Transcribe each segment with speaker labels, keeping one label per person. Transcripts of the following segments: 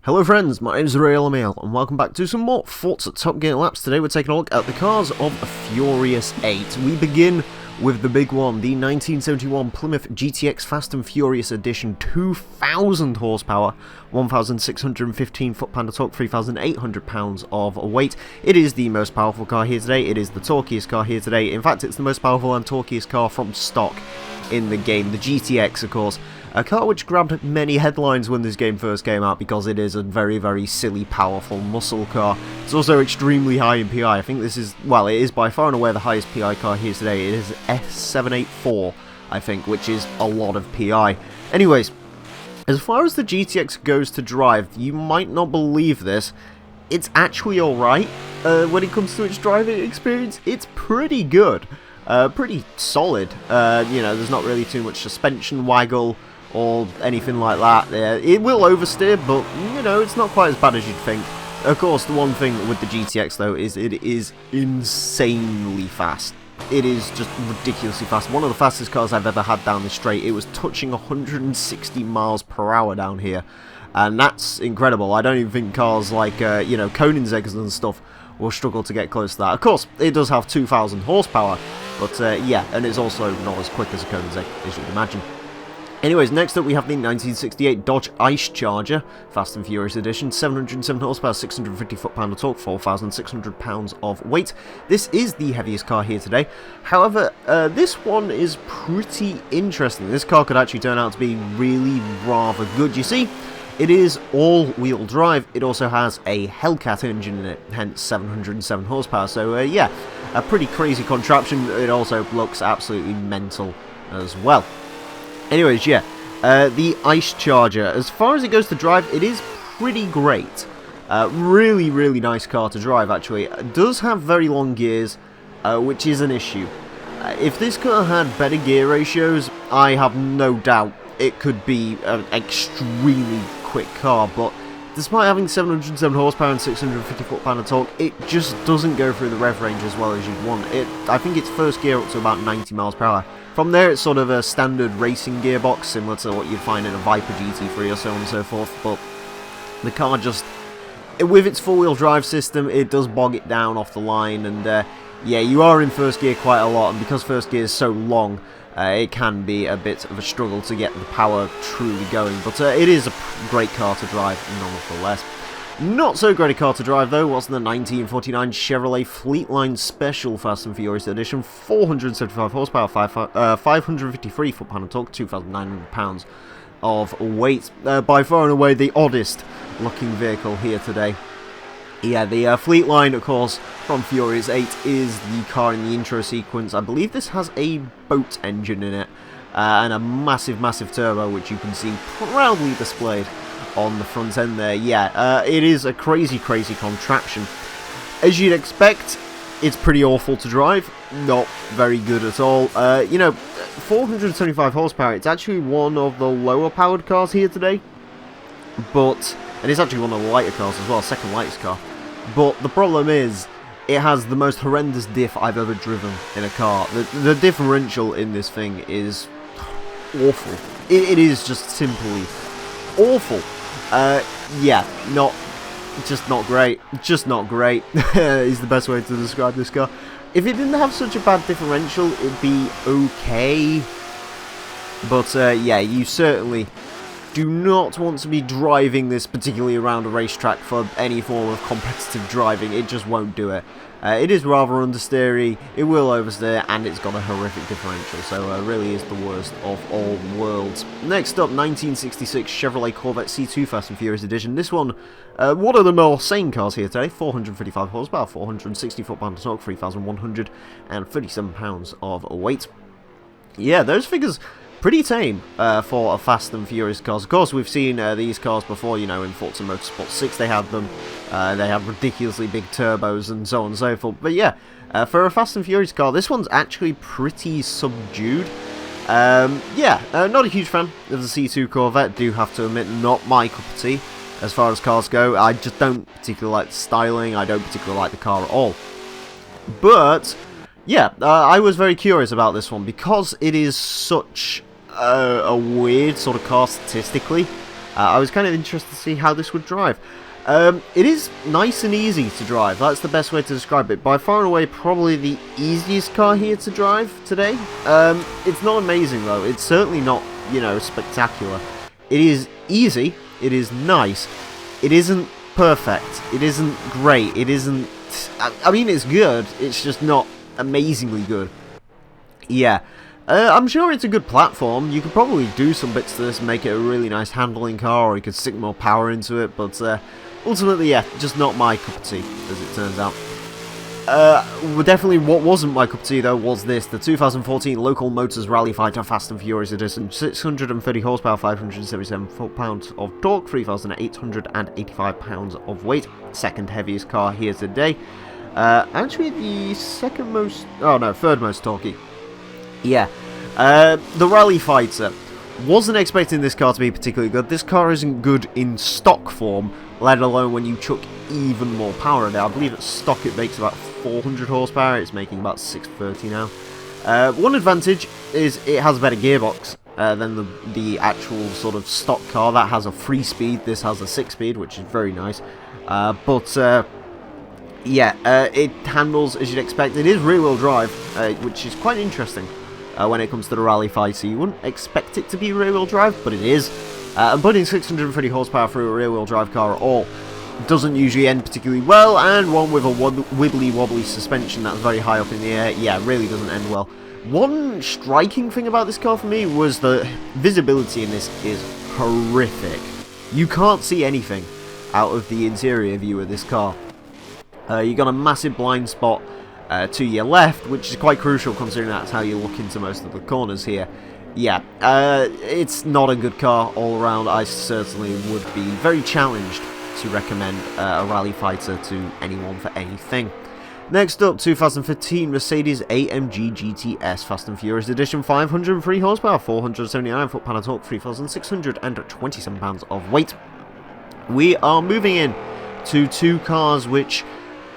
Speaker 1: Hello friends, my name is Emile, and welcome back to some more Forza Top Gear laps. Today we're taking a look at the cars of Furious 8. We begin with the big one, the 1971 Plymouth GTX Fast and Furious Edition, 2,000 horsepower, 1,615 foot-pound of torque, 3,800 pounds of weight. It is the most powerful car here today, it is the torquiest car here today. In fact, it's the most powerful and torquiest car from stock in the game. The GTX, of course, a car which grabbed many headlines when this game first came out because it is a very, very silly, powerful muscle car. It's also extremely high in PI. I think this is, well, it is by far and away the highest PI car here today. It is S784, I think, which is a lot of PI. Anyways, as far as the GTX goes to drive, you might not believe this, it's actually alright. When it comes to its driving experience, it's pretty good. Pretty solid. You know, there's not really too much suspension waggle or anything like that. It will oversteer, but, you know, it's not quite as bad as you'd think. Of course, the one thing with the GTX, though, is it is insanely fast. It is just ridiculously fast. One of the fastest cars I've ever had down the straight. It was touching 160 miles per hour down here, and that's incredible. I don't even think cars like, you know, Koenigseggers and stuff will struggle to get close to that. Of course, it does have 2,000 horsepower, but, yeah, and it's also not as quick as a Koenigsegg, as you'd imagine. Anyways, next up we have the 1968 Dodge Ice Charger, Fast and Furious Edition, 707 horsepower, 650 foot-pound of torque, 4,600 pounds of weight. This is the heaviest car here today. However, this one is pretty interesting. This car could actually turn out to be really rather good. You see, it is all-wheel drive. It also has a Hellcat engine in it, hence 707 horsepower. So, yeah, a pretty crazy contraption. It also looks absolutely mental as well. Anyways, yeah, the Ice Charger, as far as it goes to drive, it is pretty great. Really, really nice car to drive, actually. It does have very long gears, which is an issue. If this car had better gear ratios, I have no doubt it could be an extremely quick car, but despite having 707 horsepower and 650 foot-pound of torque, it just doesn't go through the rev range as well as you'd want. I think it's first gear up to about 90 miles per hour. From there, it's sort of a standard racing gearbox, similar to what you'd find in a Viper GT3 or so on and so forth, but the car just, with its four-wheel drive system, it does bog it down off the line, and yeah, you are in first gear quite a lot, and because first gear is so long, it can be a bit of a struggle to get the power truly going, but it is a great car to drive nonetheless. Not so great a car to drive though was the 1949 Chevrolet Fleetline Special Fast and Furious Edition, 475 horsepower, 553 foot-pound of torque, 2,900 pounds of weight. By far and away the oddest looking vehicle here today. Yeah, the Fleetline, of course, from Furious 8 is the car in the intro sequence. I believe this has a boat engine in it, and a massive, massive turbo, which you can see proudly displayed on the front end there. Yeah, it is a crazy, crazy contraption. As you'd expect, it's pretty awful to drive. Not very good at all. You know, 475 horsepower, it's actually one of the lower powered cars here today. And it's actually one of the lighter cars as well, second lightest car. But the problem is, it has the most horrendous diff I've ever driven in a car. The differential in this thing is awful. It is just simply awful. Yeah, just not great. Just not great is the best way to describe this car. If it didn't have such a bad differential, it'd be okay. But yeah, you certainly do not want to be driving this particularly around a racetrack for any form of competitive driving. It just won't do it. It is rather understeery, it will oversteer, and it's got a horrific differential, so really is the worst of all worlds. Next up, 1966 Chevrolet Corvette C2 Fast and Furious Edition. This one of the more sane cars here today, 455 horsepower, 460 foot-pound of torque, 3,137 pounds of weight. Yeah, those figures pretty tame for a Fast and Furious cars. Of course, we've seen these cars before, you know, in Forza Motorsport 6 they had them. They have ridiculously big turbos and so on and so forth. But yeah, for a Fast and Furious car, this one's actually pretty subdued. Yeah, not a huge fan of the C2 Corvette, do have to admit, not my cup of tea as far as cars go. I just don't particularly like the styling, I don't particularly like the car at all. But yeah, I was very curious about this one because it is such a weird sort of car statistically. I was kind of interested to see how this would drive. It is nice and easy to drive. That's the best way to describe it. By far and away, probably the easiest car here to drive today. It's not amazing, though. It's certainly not, you know, spectacular. It is easy. It is nice. It isn't perfect. It isn't great. It isn't... I mean, it's good. It's just not amazingly good. Yeah. I'm sure it's a good platform. You could probably do some bits to this and make it a really nice handling car, or you could stick more power into it, but ultimately, yeah, just not my cup of tea, as it turns out. Definitely what wasn't my cup of tea, though, was this, the 2014 Local Motors Rally Fighter Fast and Furious Edition. 630 horsepower, 577 foot-pounds of torque, 3,885 pounds of weight. Second heaviest car here today. Actually, the third most torquey. Yeah, the Rally Fighter. Wasn't expecting this car to be particularly good. This car isn't good in stock form, let alone when you chuck even more power in it. I believe at stock it makes about 400 horsepower. It's making about 630 now. One advantage is it has a better gearbox than the actual sort of stock car. That has a 3-speed. This has a 6-speed, which is very nice. Yeah, it handles as you'd expect. It is rear-wheel drive, which is quite interesting. When it comes to the Rally Fighter, you wouldn't expect it to be rear-wheel drive, but it is. And putting 630 horsepower through a rear-wheel drive car at all doesn't usually end particularly well, and one with a wibbly-wobbly suspension that's very high up in the air, yeah, really doesn't end well. One striking thing about this car for me was the visibility in this is horrific. You can't see anything out of the interior view of this car. You got a massive blind spot to your left, which is quite crucial considering that's how you look into most of the corners here. Yeah, it's not a good car all around. I certainly would be very challenged to recommend a Rally Fighter to anyone for anything. Next up, 2015 Mercedes-AMG GTS Fast and Furious Edition, 503 horsepower, 479 foot-pound of torque, 3,627 pounds of weight. We are moving in to two cars which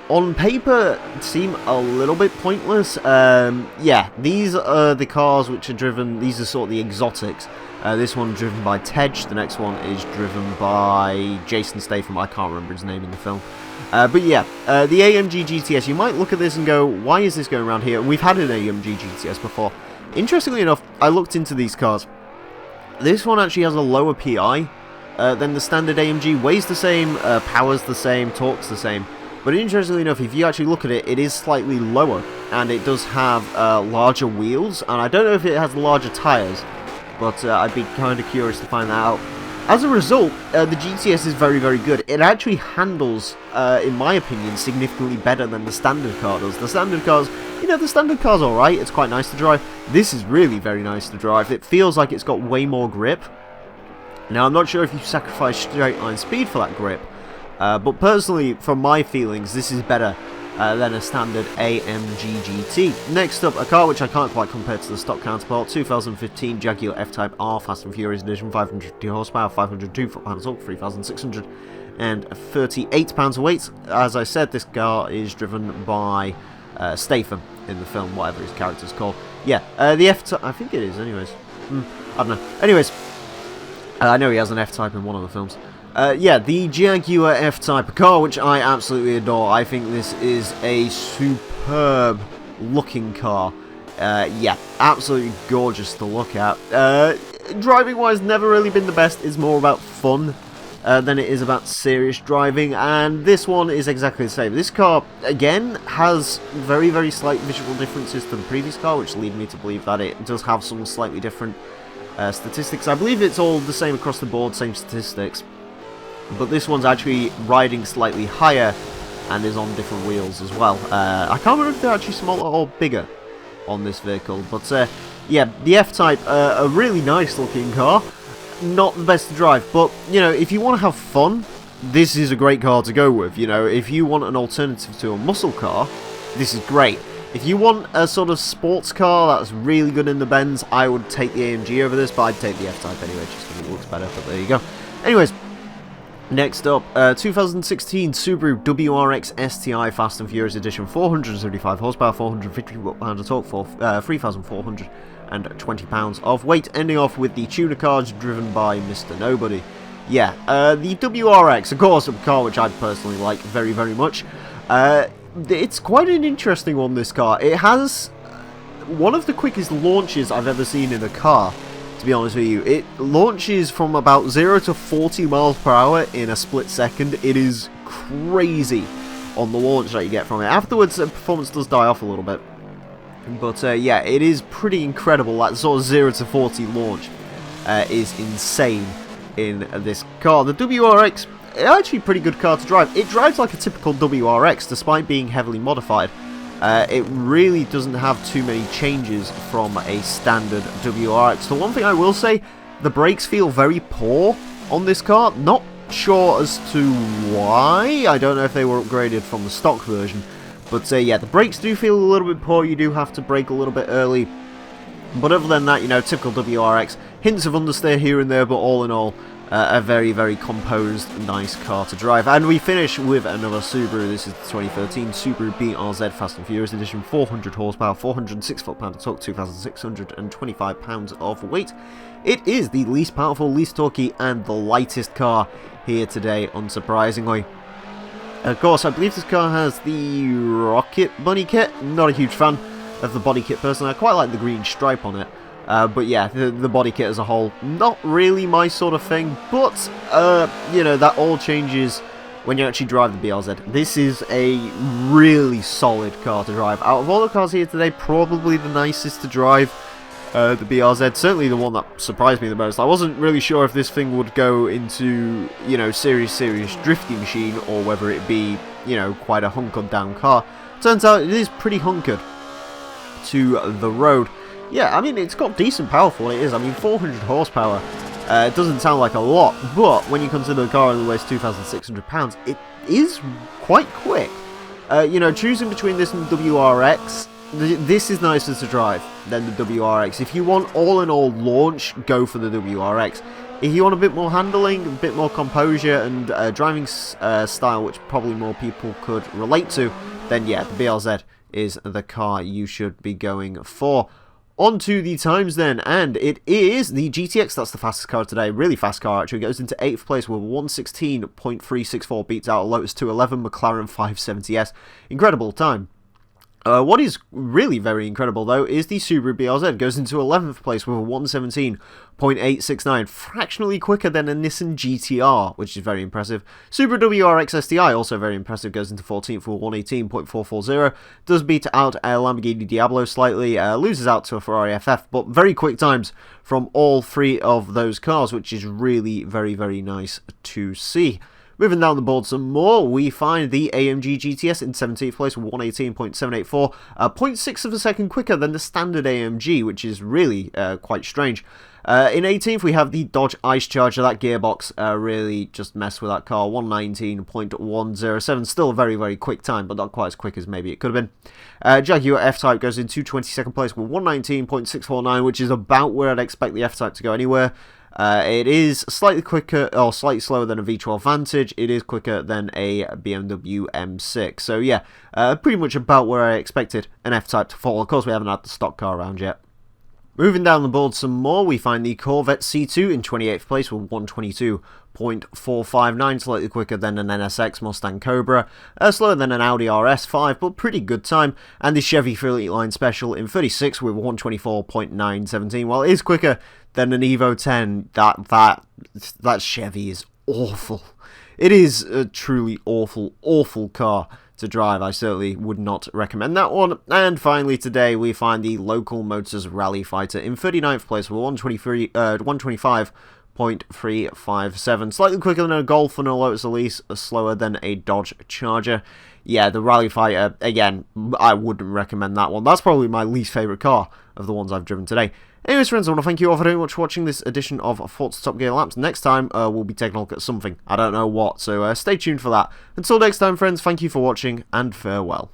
Speaker 1: on paper seem a little bit pointless. Yeah, these are the cars which are driven, these are sort of the exotics. This one driven by Tej, the next one is driven by Jason Statham, I can't remember his name in the film. But yeah, the AMG GTS, you might look at this and go, why is this going around here? We've had an AMG GTS before. Interestingly enough, I looked into these cars. This one actually has a lower PI than the standard AMG, weighs the same, power's the same, torque's the same. But interestingly enough, if you actually look at it, it is slightly lower, and it does have larger wheels, and I don't know if it has larger tyres, but I'd be kind of curious to find that out. As a result, the GTS is very, very good. It actually handles, in my opinion, significantly better than the standard car does. The standard cars, you know, the standard car's alright, it's quite nice to drive. This is really very nice to drive. It feels like it's got way more grip. Now, I'm not sure if you sacrifice straight line speed for that grip, but personally, from my feelings, this is better than a standard AMG GT. Next up, a car which I can't quite compare to the stock counterpart, 2015 Jaguar FType R Fast and Furious Edition, 550 horsepower, 502 foot-pounds of torque, 3,638 pounds of weight. As I said, this car is driven by Statham in the film, whatever his character's called. Yeah, the F-Type, I think it is, anyways. I don't know. Anyways, I know he has an F-Type in one of the films. Yeah, the Jaguar FType, a car which I absolutely adore. I think this is a superb looking car. Yeah, absolutely gorgeous to look at. Driving wise, never really been the best. It's more about fun than it is about serious driving, and this one is exactly the same. This car, again, has very, very slight visual differences to the previous car, which lead me to believe that it does have some slightly different statistics. I believe it's all the same across the board, same statistics. But this one's actually riding slightly higher and is on different wheels as well. I can't remember if they're actually smaller or bigger on this vehicle. But yeah, the F-Type, a really nice looking car. Not the best to drive, but you know, if you want to have fun, this is a great car to go with. You know, if you want an alternative to a muscle car, this is great. If you want a sort of sports car that's really good in the bends, I would take the AMG over this, but I'd take the F-Type anyway, just because it looks better, but there you go. Anyways, next up, 2016 Subaru WRX STI Fast and Furious Edition, 475 horsepower, 450 foot-pounds of torque, for 3,420 pounds of weight, ending off with the tuner cars driven by Mr. Nobody. yeah, the WRX, of course, a car which I personally like very, very much. It's quite an interesting one, this car. It has one of the quickest launches I've ever seen in a car, to be honest with you. It launches from about 0 to 40 miles per hour in a split second. It is crazy on the launch that you get from it. Afterwards, the performance does die off a little bit. But yeah, it is pretty incredible. That sort of 0 to 40 launch is insane in this car. The WRX, actually a pretty good car to drive. It drives like a typical WRX despite being heavily modified. It really doesn't have too many changes from a standard WRX. The one thing I will say, the brakes feel very poor on this car. Not sure as to why. I don't know if they were upgraded from the stock version. But yeah, the brakes do feel a little bit poor. You do have to brake a little bit early. But other than that, you know, typical WRX. Hints of understeer here and there, but all in all, a very, very composed, nice car to drive. And we finish with another Subaru. This is the 2013 Subaru BRZ Fast and Furious Edition. 400 horsepower, 406 foot-pound of torque, 2,625 pounds of weight. It is the least powerful, least torquey, and the lightest car here today, unsurprisingly. Of course, I believe this car has the Rocket Bunny kit. Not a huge fan of the body kit personally. I quite like the green stripe on it. But yeah, the body kit as a whole, not really my sort of thing. But, you know, that all changes when you actually drive the BRZ. This is a really solid car to drive. Out of all the cars here today, probably the nicest to drive. The BRZ, certainly the one that surprised me the most. I wasn't really sure if this thing would go into, you know, serious drifting machine, or whether it be, you know, quite a hunkered down car. Turns out it is pretty hunkered to the road. Yeah, I mean, it's got decent power for what it is. I mean, 400 horsepower. It doesn't sound like a lot, but when you consider the car only weighs 2,600 pounds, it is quite quick. You know, choosing between this and the WRX, this is nicer to drive than the WRX. If you want all in all launch, go for the WRX. If you want a bit more handling, a bit more composure, and driving style, which probably more people could relate to, then yeah, the BRZ is the car you should be going for. On to the times then, and it is the GTX, that's the fastest car today, really fast car actually, goes into 8th place with 116.364, beats out a Lotus 211, McLaren 570S, incredible time. What is really very incredible, though, is the Subaru BRZ. Goes into 11th place with a 117.869, fractionally quicker than a Nissan GTR, which is very impressive. Subaru WRX STI, also very impressive, goes into 14th with 118.440. Does beat out a Lamborghini Diablo slightly, loses out to a Ferrari FF, but very quick times from all three of those cars, which is really very, very nice to see. Moving down the board some more, we find the AMG GTS in 17th place with 118.784, 0.6 of a second quicker than the standard AMG, which is really quite strange. In 18th, we have the Dodge Ice Charger. That gearbox really just messed with that car, 119.107. Still a very, very quick time, but not quite as quick as maybe it could have been. Jaguar FType goes into 22nd place with 119.649, which is about where I'd expect the FType to go anywhere. It is slightly quicker, or slightly slower than a V12 Vantage. It is quicker than a BMW M6. So yeah, pretty much about where I expected an F-Type to fall. Of course, we haven't had the stock car around yet. Moving down the board some more, we find the Corvette C2 in 28th place with 122.459, slightly quicker than an NSX Mustang Cobra, slower than an Audi RS5, but pretty good time, and the Chevy Fleetline Special in 36th with 124.917, while it is quicker than an Evo 10. That Chevy is awful. It is a truly awful car to drive. I certainly would not recommend that one. And finally today we find the Local Motors Rally Fighter in 39th place with 125.357, slightly quicker than a Golf and a Lotus Elise, slower than a Dodge Charger. Yeah, the Rally Fighter, again, I wouldn't recommend that one. That's probably my least favourite car of the ones I've driven today. Anyways, friends, I want to thank you all very much for watching this edition of Forza Top Gear Laps. Next time, we'll be taking a look at something. I don't know what, so stay tuned for that. Until next time, friends, thank you for watching, and farewell.